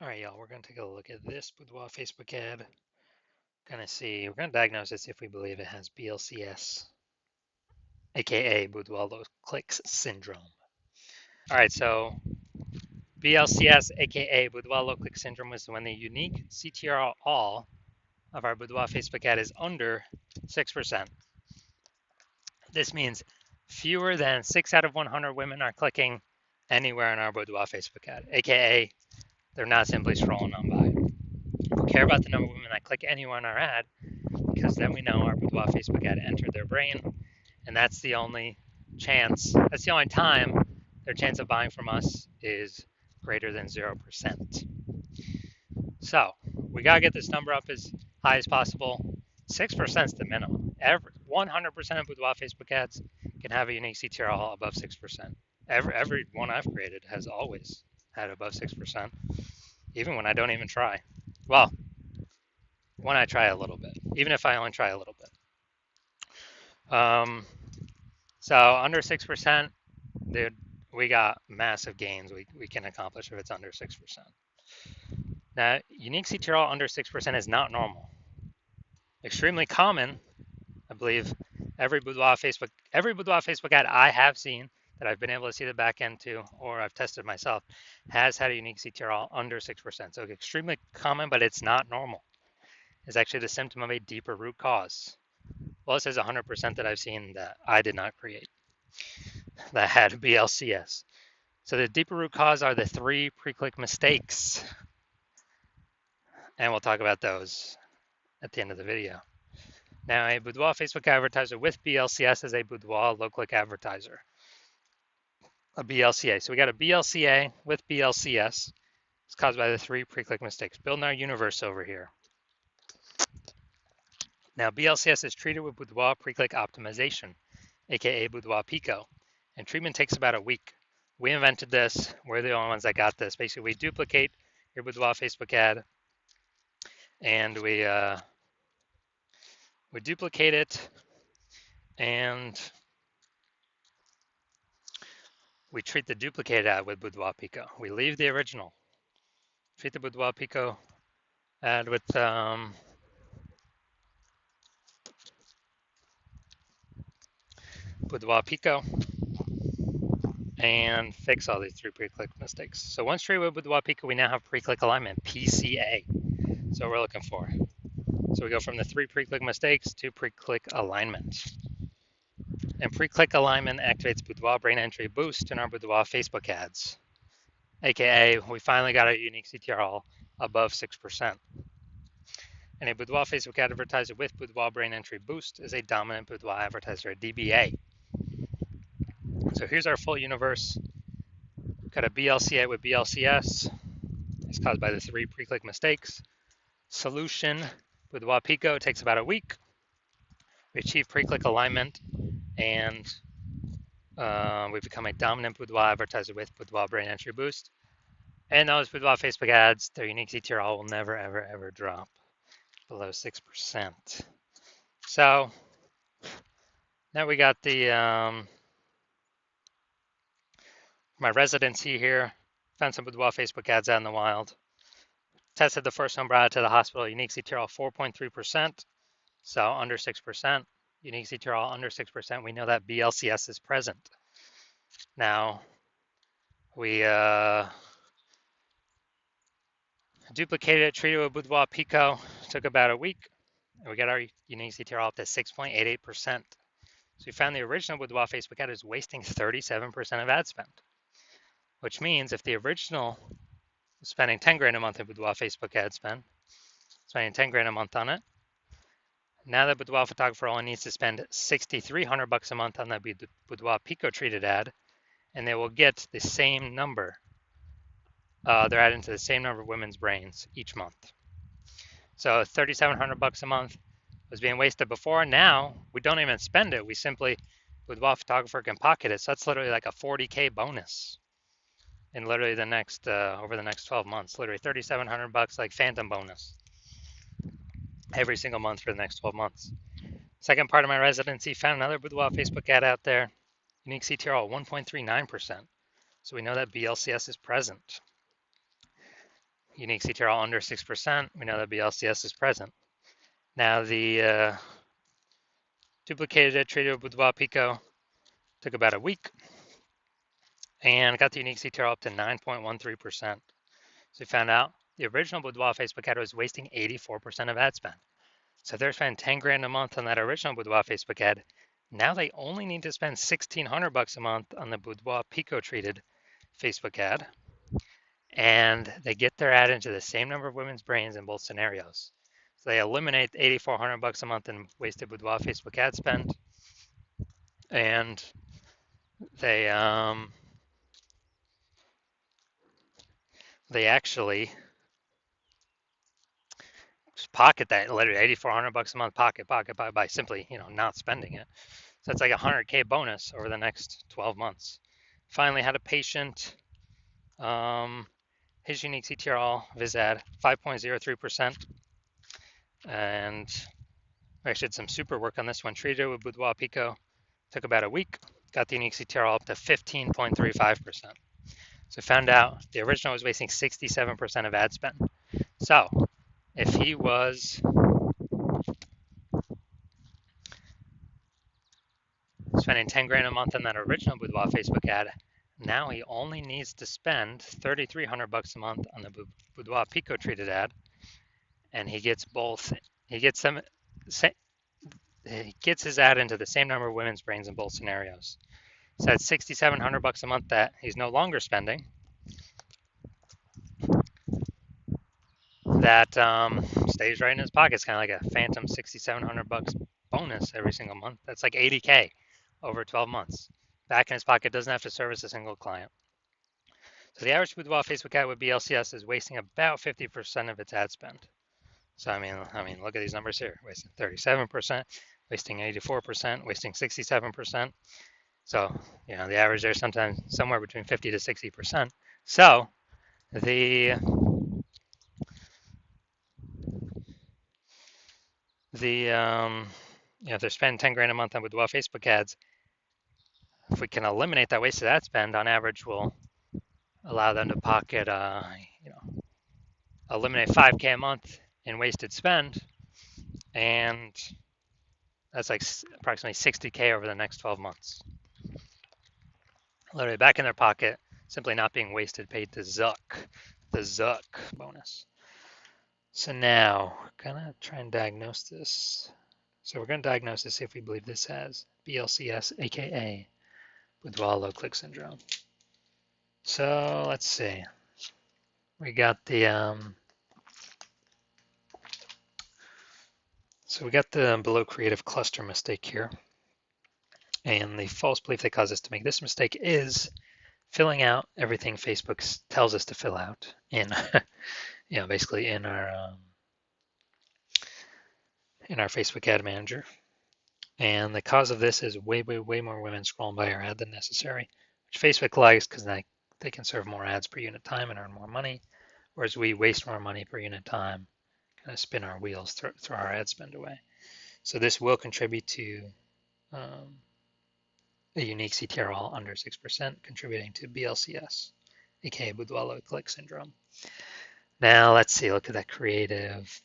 All right, y'all, we're going to take a look at this Boudoir Facebook ad. We're going to diagnose it, see if we believe it has BLCS, aka Boudoir low clicks syndrome. All right, so BLCS, aka Boudoir low click syndrome, is when the unique CTR all of our Boudoir Facebook ad is under 6%. This means fewer than 6 out of 100 women are clicking anywhere in our Boudoir Facebook ad, aka they're not simply scrolling on by. We care about the number of women that click anywhere on our ad because then we know our Boudoir Facebook ad entered their brain, and that's the only time their chance of buying from us is greater than 0%. So we got to get this number up as high as possible. 6% is the minimum. 100% of Boudoir Facebook ads can have a unique CTRL above 6%. Every one I've created has always had above 6%, even when I don't even try. Well, when I try a little bit, even if I only try a little bit. So under 6%, dude, we got massive gains we can accomplish if it's under 6%. Now, unique CTRL under 6% is not normal. Extremely common, I believe, every Boudoir Facebook ad I have seen that I've been able to see the back end to, or I've tested myself, has had a unique CTRL under 6%. So extremely common, but it's not normal. It's actually the symptom of a deeper root cause. Well, it says 100% that I've seen that I did not create that had BLCS. So the deeper root cause are the 3 pre-click mistakes. And we'll talk about those at the end of the video. Now, a Boudoir Facebook advertiser with BLCS is a Boudoir low-click advertiser. A BLCA. So we got a BLCA with BLCS. It's caused by the 3 pre-click mistakes. Building our universe over here. Now, BLCS is treated with Boudoir pre-click optimization, aka Boudoir Pico, and treatment takes about a week. We invented this. We're the only ones that got this. Basically, we duplicate your Boudoir Facebook ad, and we duplicate it, and we treat the duplicated ad with Boudoir Pico. We leave the original. Treat the Boudoir Pico ad with Boudoir Pico, and fix all these 3 pre-click mistakes. So once treated with Boudoir Pico, we now have pre-click alignment, PCA. So we're looking for. So we go from the 3 pre-click mistakes to pre-click alignment. And pre-click alignment activates Boudoir brain entry boost in our Boudoir Facebook ads, aka we finally got a unique CTRL above 6%. And a Boudoir Facebook advertiser with Boudoir brain entry boost is a dominant Boudoir advertiser, a DBA. So here's our full universe. Got a BLCA with BLCS. It's caused by the 3 pre-click mistakes. Solution, Boudoir Pico, takes about a week. We achieve pre-click alignment, and we've become a dominant Boudoir advertiser with Boudoir brain entry boost. And those Boudoir Facebook ads, their unique CTRL will never, ever, ever drop below 6%. So now we got the my residency here. Found some Boudoir Facebook ads out in the wild. Tested the first one, brought it to the hospital. Unique CTRL 4.3%, so under 6%. Unique CTRL under 6%. We know that BLCS is present. Now we duplicated it, treated with Boudoir Pico. Took about a week, and we got our unique CTRL up to 6.88%. So we found the original Boudoir Facebook ad is wasting 37% of ad spend, which means if the original was spending 10 grand a month in Boudoir Facebook ad spend, spending 10 grand a month on it, now the Boudoir photographer only needs to spend $6,300 a month on the Boudoir Pico treated ad, and they will get the same number. They're adding to the same number of women's brains each month. So $3,700 a month was being wasted before. Now we don't even spend it. We simply, Boudoir photographer can pocket it. So that's literally like a 40K bonus in literally the next over the next 12 months. Literally $3,700 like phantom bonus every single month for the next 12 months. Second part of my residency, found another Boudoir Facebook ad out there. Unique CTRL 1.39%. So we know that BLCS is present. unique CTRL under 6%, we know that BLCS is present. Now the duplicated it, traded with Boudoir Pico, took about a week, and got the unique CTRL up to 9.13%. So we found out the original Boudoir Facebook ad was wasting 84% of ad spend. So they're spending 10 grand a month on that original Boudoir Facebook ad. Now they only need to spend 1,600 bucks a month on the Boudoir Pico treated Facebook ad, and they get their ad into the same number of women's brains in both scenarios. So they eliminate 8,400 bucks a month in wasted Boudoir Facebook ad spend, and they actually just pocket that literally 8,400 bucks a month, pocket by simply not spending it. So it's like a 100K bonus over the next 12 months. Finally had a patient. His unique CTRL viz ad 5.03%, and we actually did some super work on this one. Treated with Boudoir Pico, took about a week, got the unique CTRL up to 15.35%. So found out the original was wasting 67% of ad spend. So if he was spending 10 grand a month on that original Boudoir Facebook ad, now he only needs to spend 3,300 bucks a month on the Boudoir Pico treated ad, and he gets both. He gets them. He gets his ad into the same number of women's brains in both scenarios. So that's 6,700 bucks a month that he's no longer spending. That stays right in his pocket. It's kind of like a phantom 6,700 bucks bonus every single month. That's like 80K over 12 months. Back in his pocket, doesn't have to service a single client. So the average Boudoir Facebook ad with BLCS is wasting about 50% of its ad spend. So I mean, look at these numbers here: wasting 37%, wasting 84%, wasting 67%. So the average there sometimes somewhere between 50 to 60%. So if they're spending 10 grand a month on Boudoir Facebook ads, if we can eliminate that wasted ad spend, on average, we'll allow them to pocket, eliminate 5K a month in wasted spend, and that's like approximately 60K over the next 12 months. Literally back in their pocket, simply not being wasted, paid to Zuck, the Zuck bonus. So now, gonna try and diagnose this. So we're gonna diagnose this if we believe this has BLCS, aka Boudoir low click syndrome. So let's see. We got the below creative cluster mistake here. And the false belief that caused us to make this mistake is filling out everything Facebook tells us to fill out in, basically in our Facebook ad manager. And the cause of this is way more women scrolling by our ad than necessary, which Facebook likes because they can serve more ads per unit time and earn more money, whereas we waste more money per unit time, kind of spin our wheels, throw our ad spend away. So this will contribute to a unique CTRL under 6%, contributing to BLCS, aka Boudoir low click syndrome. Now let's see, look at that creative.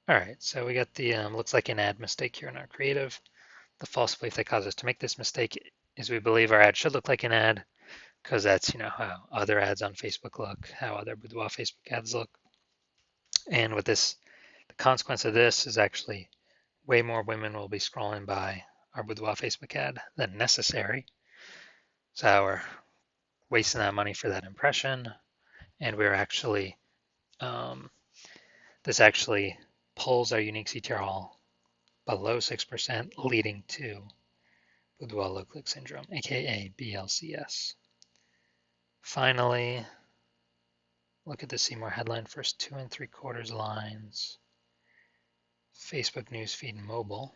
All right, so we got the looks like an ad mistake here in our creative. The false belief that caused us to make this mistake is we believe our ad should look like an ad because that's how other ads on Facebook look, how other Boudoir Facebook ads look. And with this, the consequence of this is actually way more women will be scrolling by our Boudoir Facebook ad than necessary. So we're wasting that money for that impression, and we're actually this actually pulls our unique CTRL below 6%, leading to Boudoir low click syndrome, aka BLCS. Finally, look at the see more headline, first 2 3/4 lines. Facebook newsfeed mobile.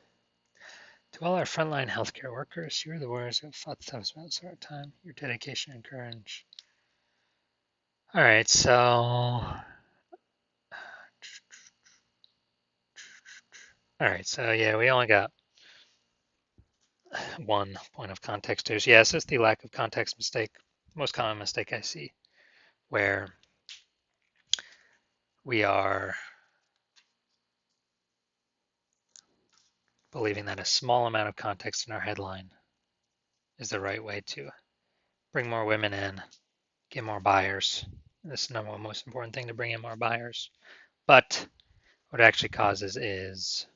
To all our frontline healthcare workers, you're the warriors who have fought the toughest battles of our time. Your dedication and courage. All right, so yeah, we only got one point of context here. So yeah, it's just the lack of context mistake, most common mistake I see, where we are believing that a small amount of context in our headline is the right way to bring more women in, get more buyers. This is the number one most important thing, to bring in more buyers. But what it actually causes is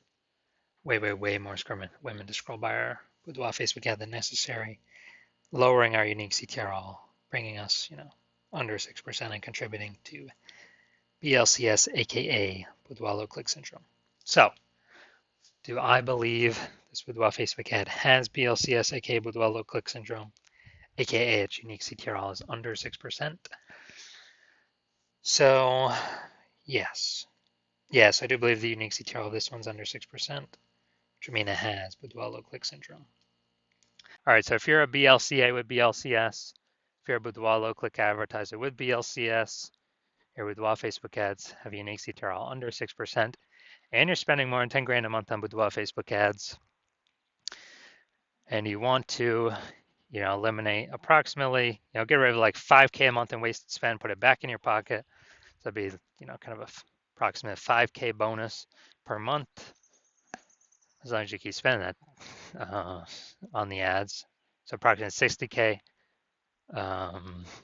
way more women to scroll by our Boudoir Facebook ad than necessary, lowering our unique CTRL, bringing us, under 6% and contributing to BLCS, aka Boudoir low click syndrome. So, do I believe this Boudoir Facebook ad has BLCS, aka Boudoir low click syndrome, aka its unique CTRL is under 6%? So, yes. Yes, I do believe the unique CTRL of this one's under 6%, which would mean it has Boudoir low click syndrome. All right, so if you're a BLCA with BLCS, if you're a Boudoir low click advertiser with BLCS, your Boudoir Facebook ads have a unique CTRL under 6%, and you're spending more than 10 grand a month on Boudoir Facebook ads, and you want to, eliminate approximately, get rid of like 5K a month in wasted spend, put it back in your pocket. So it'd be, kind of a approximate 5K bonus per month, as long as you keep spending that on the ads. So approximately 60K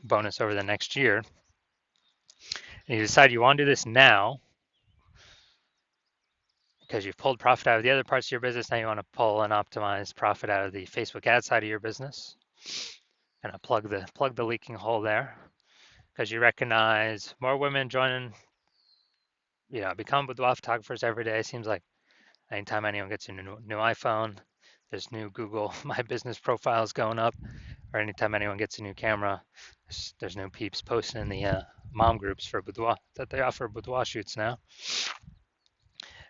bonus over the next year. And you decide you want to do this now because you've pulled profit out of the other parts of your business. Now you want to pull and optimize profit out of the Facebook ad side of your business. Kind of plug the leaking hole there, because you recognize more women joining, become boudoir photographers every day. It seems like anytime anyone gets a new iPhone, there's new Google My Business profiles going up, or anytime anyone gets a new camera, there's new peeps posting in the mom groups for boudoir that they offer boudoir shoots now.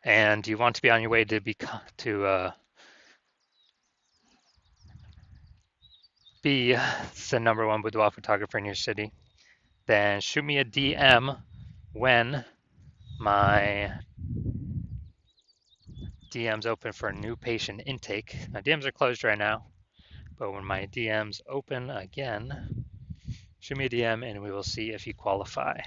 And you want to be on your way to be the number one boudoir photographer in your city, then shoot me a DM when my DM's open for new patient intake. My DMs are closed right now, but when my DM's open again, shoot me a DM and we will see if you qualify.